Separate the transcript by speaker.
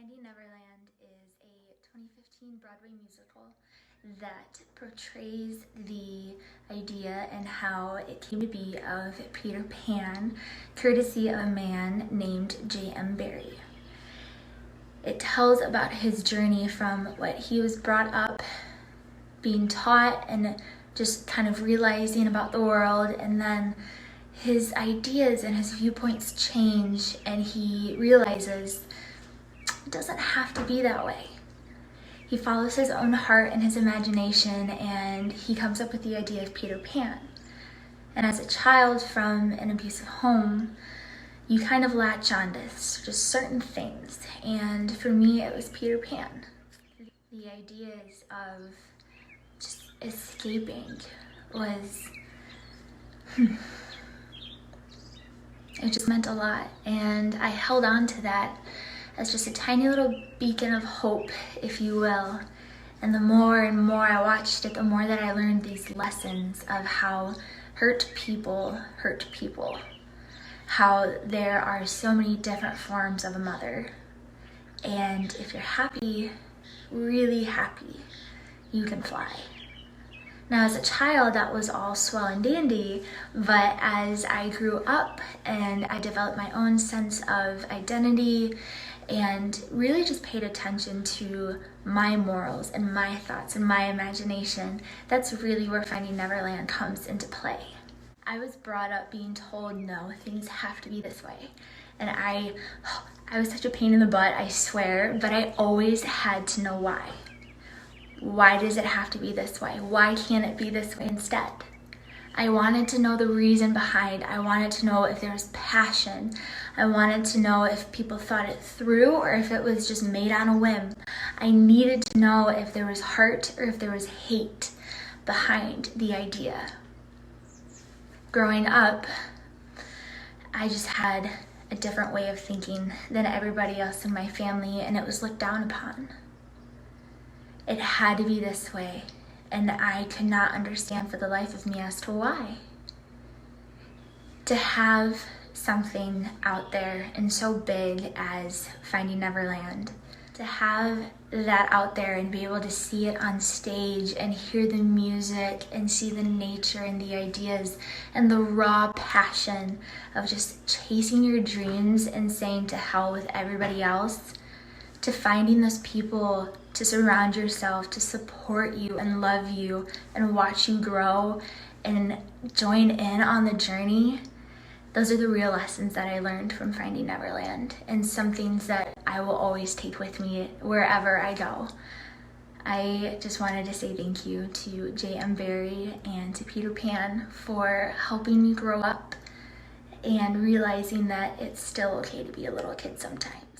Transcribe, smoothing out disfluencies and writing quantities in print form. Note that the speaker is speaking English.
Speaker 1: Finding Neverland is a 2015 Broadway musical that portrays the idea and how it came to be of Peter Pan, courtesy of a man named J.M. Barrie. It tells about his journey from what he was brought up being taught and just kind of realizing about the world, and then his ideas and his viewpoints change and he realizes it doesn't have to be that way. He follows his own heart and his imagination, and he comes up with the idea of Peter Pan. And as a child from an abusive home, you kind of latch on to just certain things. And for me, it was Peter Pan. The ideas of just escaping was, it just meant a lot. And I held on to that as just a tiny little beacon of hope, if you will. And the more and more I watched it, the more that I learned these lessons of how hurt people, how there are so many different forms of a mother. And if you're happy, really happy, you can fly. Now, as a child, that was all swell and dandy, but as I grew up and I developed my own sense of identity and really just paid attention to my morals and my thoughts and my imagination, that's really where Finding Neverland comes into play. I was brought up being told, no, things have to be this way. And I was such a pain in the butt, I swear, but I always had to know why. Why does it have to be this way? Why can't it be this way instead? I wanted to know the reason behind. I wanted to know if there was passion. I wanted to know if people thought it through or if it was just made on a whim. I needed to know if there was heart or if there was hate behind the idea. Growing up, I just had a different way of thinking than everybody else in my family, and it was looked down upon. It had to be this way, and I could not understand for the life of me as to why. To have something out there and so big as Finding Neverland, to have that out there and be able to see it on stage and hear the music and see the nature and the ideas and the raw passion of just chasing your dreams and saying to hell with everybody else, to finding those people to surround yourself, to support you and love you and watch you grow and join in on the journey. Those are the real lessons that I learned from Finding Neverland, and some things that I will always take with me wherever I go. I just wanted to say thank you to J.M. Barrie and to Peter Pan for helping me grow up and realizing that it's still okay to be a little kid sometimes.